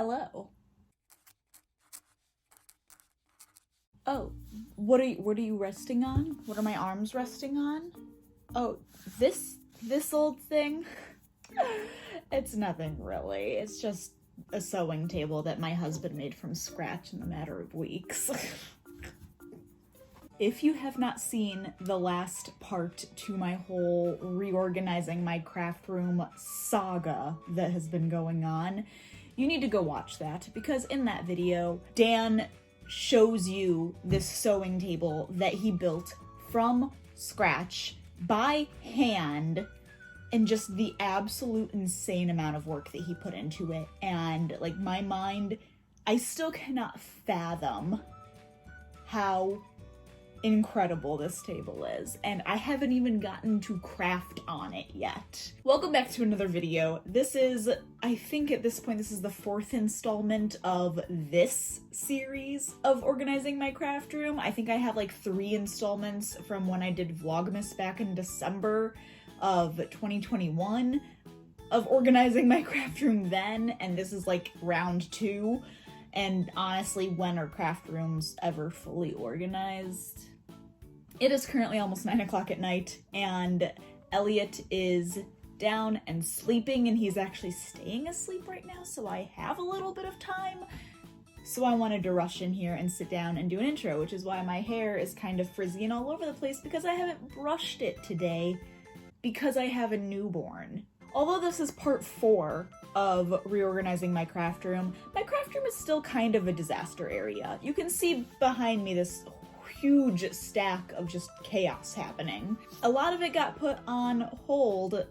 Hello. Oh, what are you resting on? What are my arms resting on? Oh, this old thing? It's nothing really. It's just a sewing table that my husband made from scratch in a matter of weeks. If you have not seen the last part to my whole reorganizing my craft room saga that has been going on, you need to go watch that, because in that video, Dan shows you this sewing table that he built from scratch by hand, and just the absolute insane amount of work that he put into it. And like, my mind, I still cannot fathom how incredible this table is, and I haven't even gotten to craft on it yet. Welcome back to another video. This is, I think at this point, this is the 4th installment of this series of organizing my craft room. I think I have like 3 installments from when I did Vlogmas back in December of 2021 of organizing my craft room then, and this is like round 2. And honestly, when are craft rooms ever fully organized? It is currently almost 9 o'clock at night, and Elliot is down and sleeping, and he's actually staying asleep right now, so I have a little bit of time. So I wanted to rush in here and sit down and do an intro, which is why my hair is kind of frizzy and all over the place, because I haven't brushed it today because I have a newborn. Although this is part 4 of reorganizing my craft room is still kind of a disaster area. You can see behind me this huge stack of just chaos happening. A lot of it got put on hold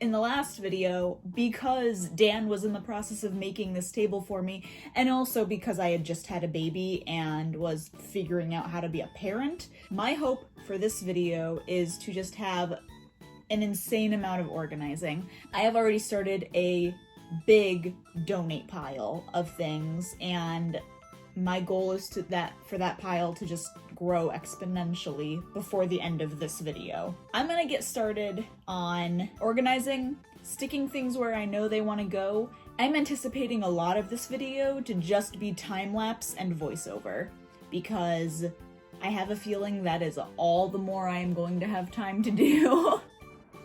in the last video because Dan was in the process of making this table for me, and also because I had just had a baby and was figuring out how to be a parent. My hope for this video is to just have an insane amount of organizing. I have already started a big donate pile of things, and my goal is for that pile to just grow exponentially before the end of this video. I'm gonna get started on organizing, sticking things where I know they want to go. I'm anticipating a lot of this video to just be time-lapse and voiceover, because I have a feeling that is all the more I am going to have time to do.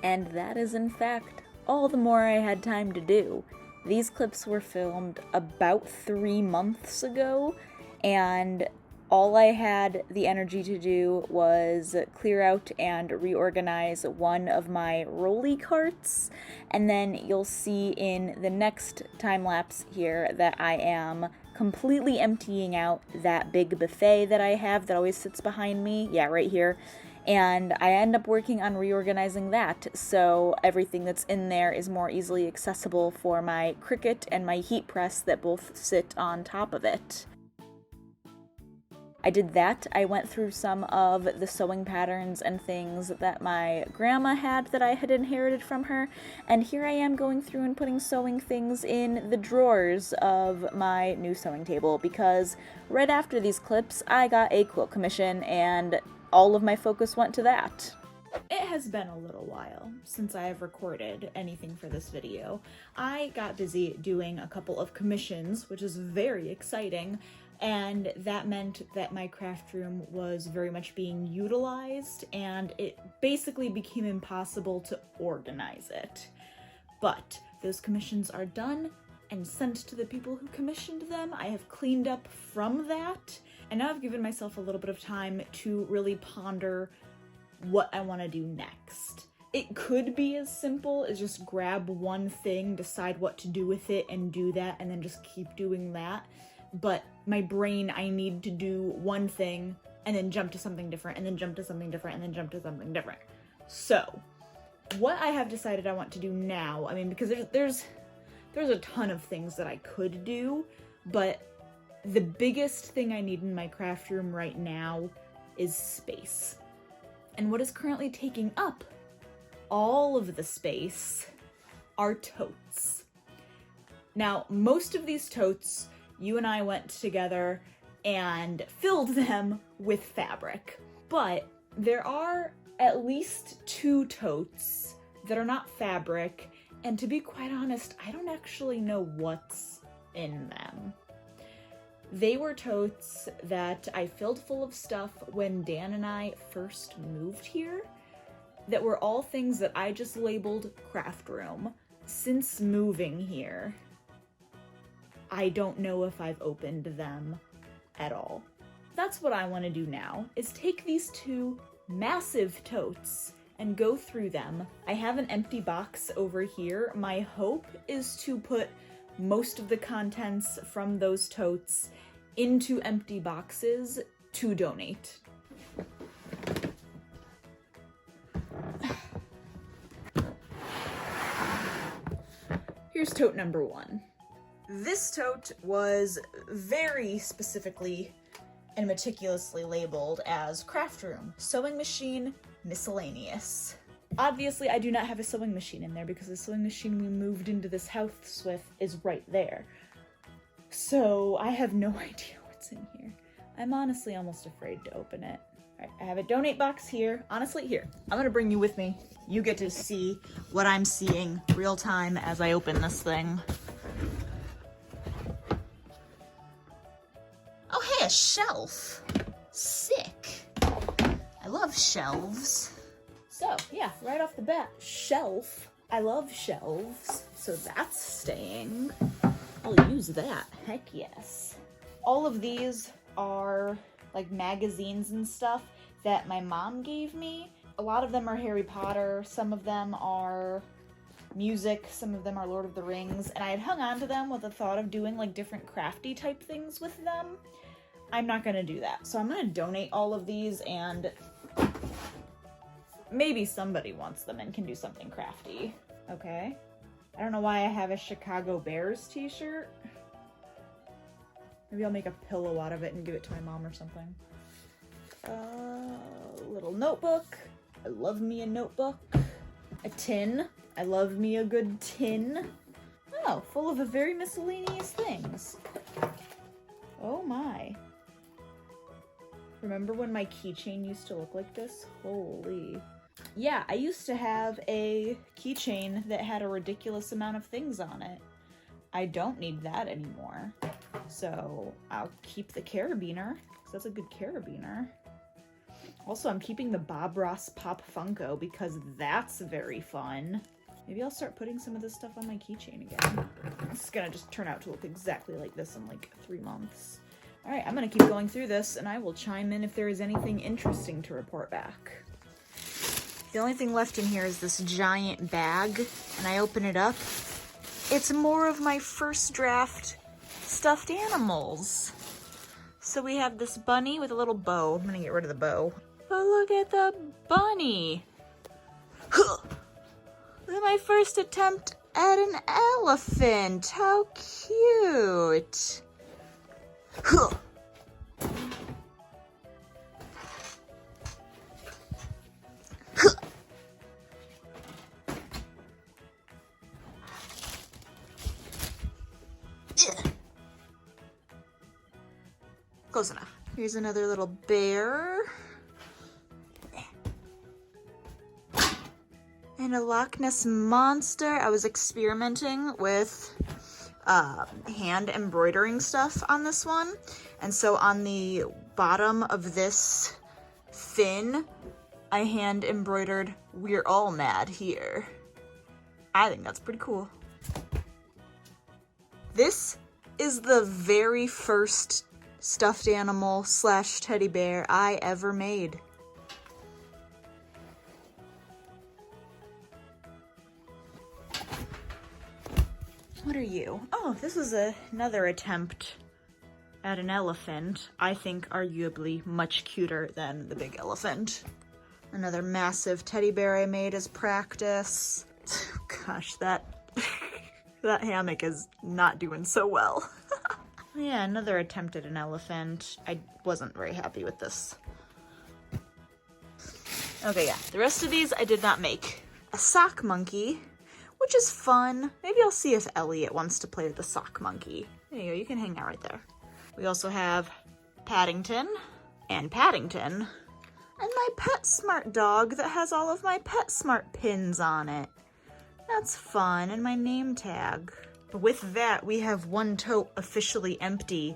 And that is, in fact, all the more I had time to do. These clips were filmed about 3 months ago, and all I had the energy to do was clear out and reorganize one of my rolly carts, and then you'll see in the next time-lapse here that I am completely emptying out that big buffet that I have that always sits behind me. Yeah, right here. And I end up working on reorganizing that, so everything that's in there is more easily accessible for my Cricut and my heat press that both sit on top of it. I did that. I went through some of the sewing patterns and things that my grandma had that I had inherited from her, and here I am going through and putting sewing things in the drawers of my new sewing table, because right after these clips I got a quilt commission and all of my focus went to that. It has been a little while since I have recorded anything for this video. I got busy doing a couple of commissions, which is very exciting, and that meant that my craft room was very much being utilized, and it basically became impossible to organize it. But those commissions are done and sent to the people who commissioned them. I have cleaned up from that, and now I've given myself a little bit of time to really ponder what I want to do next. It could be as simple as just grab one thing, decide what to do with it, and do that, and then just keep doing that. But my brain, I need to do one thing, and then jump to something different, and then jump to something different, and then jump to something different. So, what I have decided I want to do now, I mean, because there's a ton of things that I could do, but the biggest thing I need in my craft room right now is space. And what is currently taking up all of the space are totes. Now, most of these totes, you and I went together and filled them with fabric, but there are at least 2 totes that are not fabric, and to be quite honest, I don't actually know what's in them. They were totes that I filled full of stuff when Dan and I first moved here, that were all things that I just labeled craft room. Since moving here, I don't know if I've opened them at all. That's what I want to do now, is take these two massive totes and go through them. I have an empty box over here. My hope is to put most of the contents from those totes into empty boxes to donate. Here's tote number 1. This tote was very specifically and meticulously labeled as craft room, sewing machine, miscellaneous. Obviously, I do not have a sewing machine in there because the sewing machine we moved into this house with is right there. So I have no idea what's in here. I'm honestly almost afraid to open it. All right, I have a donate box here. Honestly, here, I'm gonna bring you with me. You get to see what I'm seeing real time as I open this thing. Oh, hey, a shelf. Sick. I love shelves. So, yeah, right off the bat, shelf. I love shelves, so that's staying. I'll use that, heck yes. All of these are like magazines and stuff that my mom gave me. A lot of them are Harry Potter, some of them are music, some of them are Lord of the Rings, and I had hung on to them with the thought of doing like different crafty type things with them. I'm not gonna do that, so I'm gonna donate all of these, and maybe somebody wants them and can do something crafty. Okay. I don't know why I have a Chicago Bears t-shirt. Maybe I'll make a pillow out of it and give it to my mom or something. Little notebook. I love me a notebook. A tin. I love me a good tin. Oh, full of very miscellaneous things. Oh my. Remember when my keychain used to look like this? Holy. Yeah, I used to have a keychain that had a ridiculous amount of things on it. I don't need that anymore. So I'll keep the carabiner, because that's a good carabiner. Also, I'm keeping the Bob Ross Pop Funko because that's very fun. Maybe I'll start putting some of this stuff on my keychain again. It's gonna just turn out to look exactly like this in like 3 months. All right, I'm gonna keep going through this and I will chime in if there is anything interesting to report back. The only thing left in here is this giant bag, and I open it up. It's more of my first draft stuffed animals. So we have this bunny with a little bow. I'm gonna get rid of the bow. But look at the bunny. Look at my first attempt at an elephant. How cute. Close enough. Here's another little bear. And a Loch Ness monster. I was experimenting with hand embroidering stuff on this one. And so on the bottom of this fin, I hand embroidered "We're all mad here." I think that's pretty cool. This is the very first stuffed animal / teddy bear I ever made. What are you? Oh, this is another attempt at an elephant. I think arguably much cuter than the big elephant. Another massive teddy bear I made as practice. Gosh, that hammock is not doing so well. Yeah, another attempt at an elephant. I wasn't very happy with this. Okay, yeah, the rest of these I did not make. A sock monkey, which is fun. Maybe I'll see if Elliot wants to play with the sock monkey. There you go, you can hang out right there. We also have Paddington and Paddington, and my PetSmart dog that has all of my PetSmart pins on it. That's fun, and my name tag. with that, we have one tote officially empty.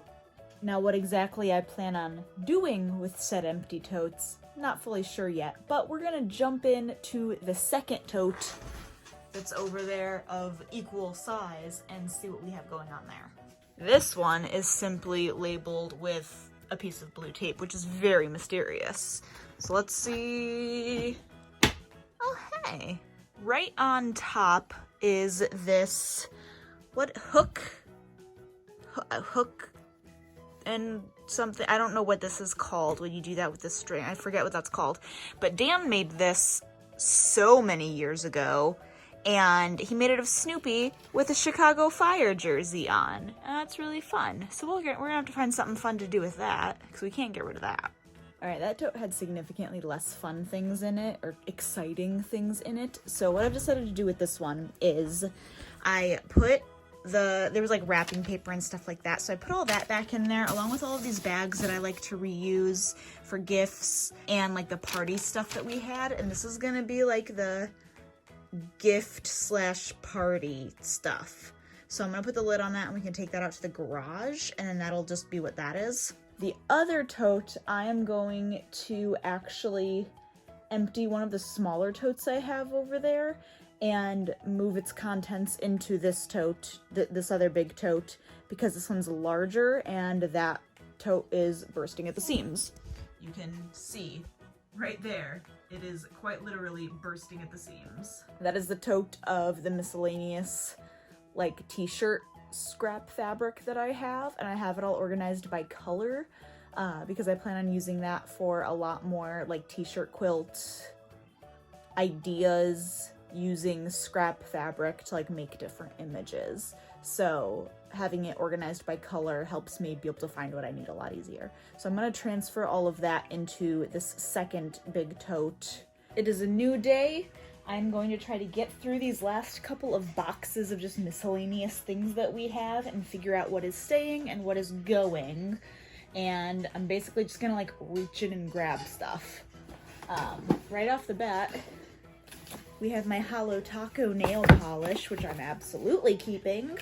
Now, what exactly I plan on doing with said empty totes, not fully sure yet, but we're gonna jump in to the second tote that's over there of equal size and see what we have going on there. This one is simply labeled with a piece of blue tape, which is very mysterious. So let's see. Oh, hey. Right on top is this, what, hook and something. I don't know what this is called when you do that with the string. I forget what that's called. But Dan made this so many years ago, and he made it of Snoopy with a Chicago Fire jersey on. And that's really fun. So we're gonna have to find something fun to do with that, because we can't get rid of that. All right, that tote had significantly less fun things in it, or exciting things in it. So what I've decided to do with this one is I put there was like wrapping paper and stuff like that. So I put all that back in there along with all of these bags that I like to reuse for gifts and like the party stuff that we had. And this is gonna be like the gift/party stuff. So I'm gonna put the lid on that and we can take that out to the garage and then that'll just be what that is. The other tote, I am going to actually empty one of the smaller totes I have over there and move its contents into this tote, this other big tote, because this one's larger and that tote is bursting at the seams. You can see right there, it is quite literally bursting at the seams. That is the tote of the miscellaneous like t-shirt scrap fabric that I have, and I have it all organized by color because I plan on using that for a lot more like t-shirt quilt ideas, using scrap fabric to like make different images. So having it organized by color helps me be able to find what I need a lot easier. So I'm gonna transfer all of that into this second big tote. It is a new day. I'm going to try to get through these last couple of boxes of just miscellaneous things that we have and figure out what is staying and what is going. And I'm basically just gonna like reach in and grab stuff. Right off the bat, we have my Holo Taco nail polish, which I'm absolutely keeping.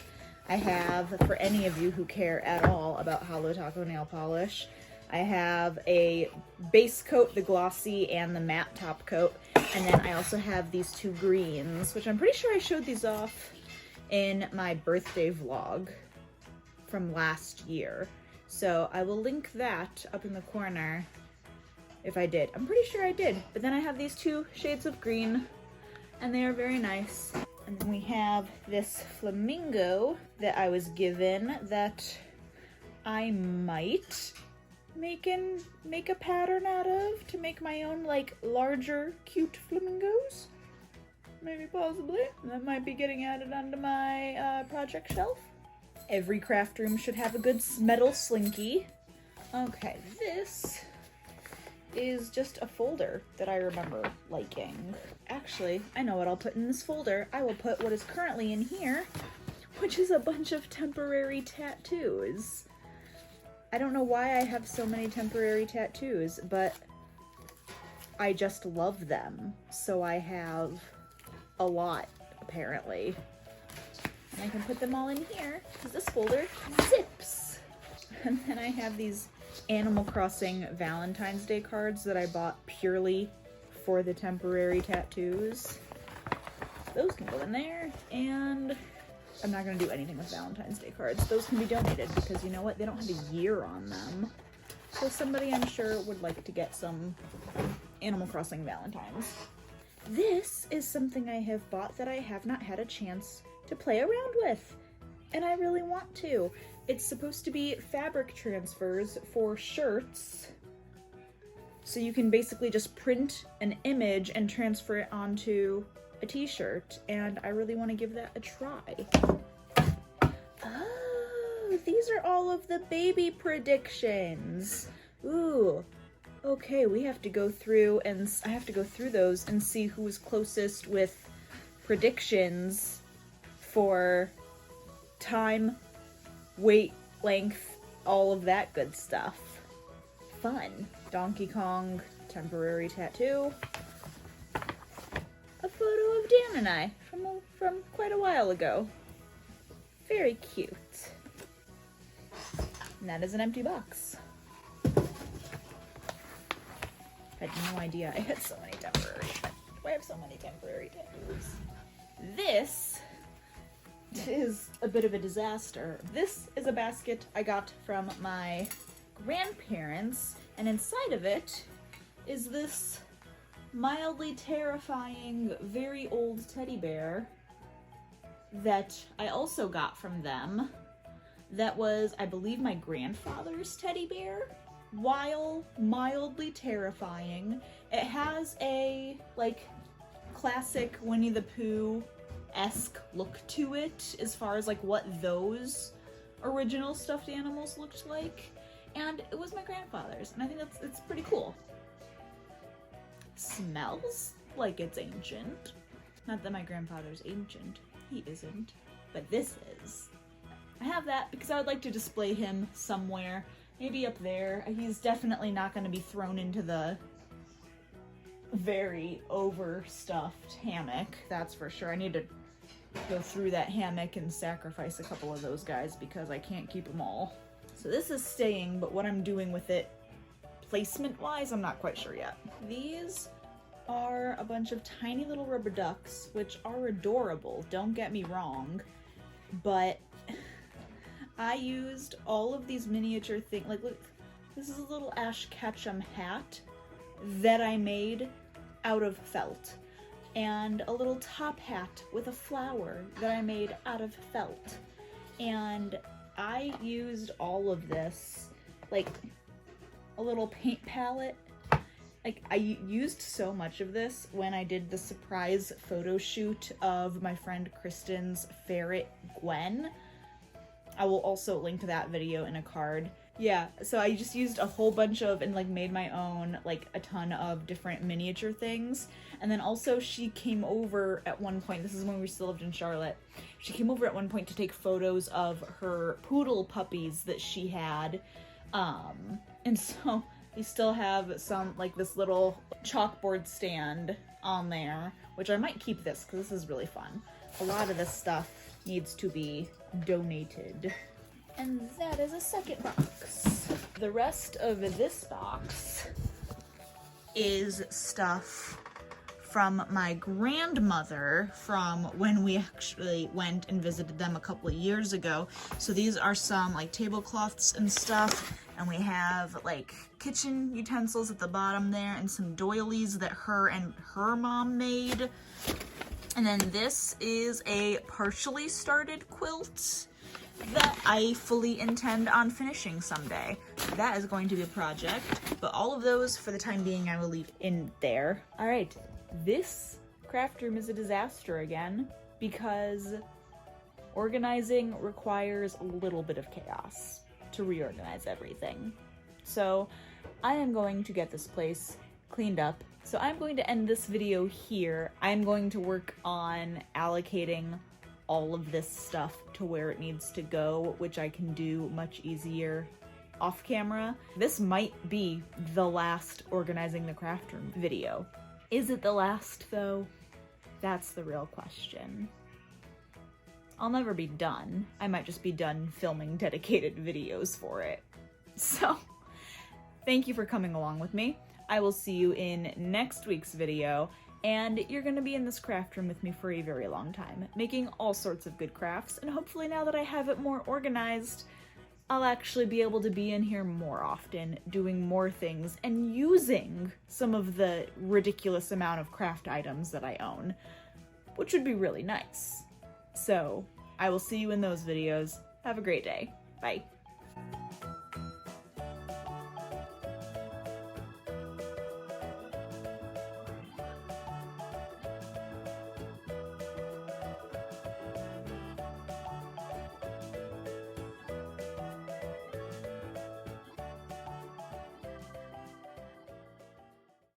I have, for any of you who care at all about Holo Taco nail polish, I have a base coat, the glossy, and the matte top coat. And then I also have these two greens, which I'm pretty sure I showed these off in my birthday vlog from last year. So I will link that up in the corner if I did. I'm pretty sure I did. But then I have these two shades of green, and they are very nice. And then we have this flamingo that I was given that I might make a pattern out of to make my own like larger cute flamingos. Maybe, possibly. That might be getting added onto my project shelf. Every craft room should have a good metal slinky. Okay, this is just a folder that I remember liking. Actually, I know what I'll put in this folder. I will put what is currently in here, which is a bunch of temporary tattoos. I don't know why I have so many temporary tattoos, but I just love them. So I have a lot, apparently. And I can put them all in here, because this folder zips. And then I have these Animal Crossing Valentine's Day cards that I bought purely for the temporary tattoos. Those can go in there, and I'm not going to do anything with Valentine's Day cards. Those can be donated because, you know what, they don't have a year on them. So somebody, I'm sure, would like to get some Animal Crossing Valentines. This is something I have bought that I have not had a chance to play around with, and I really want to. It's supposed to be fabric transfers for shirts, so you can basically just print an image and transfer it onto a t-shirt, and I really want to give that a try. Oh, these are all of the baby predictions. Ooh, okay, we have to go through, and I have to go through those and see who's closest with predictions for time, weight, length, all of that good stuff. Fun. Donkey Kong temporary tattoo. A photo of Dan and I from quite a while ago. Very cute. And that is an empty box. I had no idea I had so many temporary. Why have so many temporary tattoos? This is a bit of a disaster. This is a basket I got from my grandparents, and inside of it is this mildly terrifying, very old teddy bear that I also got from them. That was, I believe, my grandfather's teddy bear. While mildly terrifying, it has a, like, classic Winnie the Pooh-esque look to it as far as, like, what those original stuffed animals looked like. And it was my grandfather's, and I think it's pretty cool. Smells like it's ancient. Not that my grandfather's ancient. He isn't. But this is. I have that because I would like to display him somewhere. Maybe up there. He's definitely not going to be thrown into the very overstuffed hammock, that's for sure. I need to go through that hammock and sacrifice a couple of those guys because I can't keep them all. So this is staying, but what I'm doing with it placement-wise, I'm not quite sure yet. These are a bunch of tiny little rubber ducks, which are adorable, don't get me wrong, but I used all of these miniature things. Like, look, this is a little Ash Ketchum hat that I made out of felt, and a little top hat with a flower that I made out of felt. And I used all of this, like a little paint palette. Like, I used so much of this when I did the surprise photo shoot of my friend Kristen's ferret, Gwen. I will also link to that video in a card. Yeah, so I just used a whole bunch of, and like made my own, like a ton of different miniature things. And then also she came over at one point, this is when we still lived in Charlotte, she came over at one point to take photos of her poodle puppies that she had. And so we still have some, like this little chalkboard stand on there, which I might keep this because this is really fun. A lot of this stuff needs to be donated. And that is a second box. The rest of this box is stuff from my grandmother from when we actually went and visited them a couple of years ago. So these are some like tablecloths and stuff, and we have like kitchen utensils at the bottom there and some doilies that her and her mom made. And then this is a partially started quilt that I fully intend on finishing someday. That is going to be a project, but all of those for the time being I will leave in there. All right, this craft room is a disaster again because organizing requires a little bit of chaos to reorganize everything. So I am going to get this place cleaned up. So I'm going to end this video here. I'm going to work on allocating all of this stuff to where it needs to go, which I can do much easier off camera. This might be the last organizing the craft room video. Is it the last though? That's the real question. I'll never be done. I might just be done filming dedicated videos for it. So, thank you for coming along with me. I will see you in next week's video, and you're gonna be in this craft room with me for a very long time, making all sorts of good crafts, and hopefully now that I have it more organized, I'll actually be able to be in here more often, doing more things, and using some of the ridiculous amount of craft items that I own, which would be really nice. So, I will see you in those videos. Have a great day. Bye.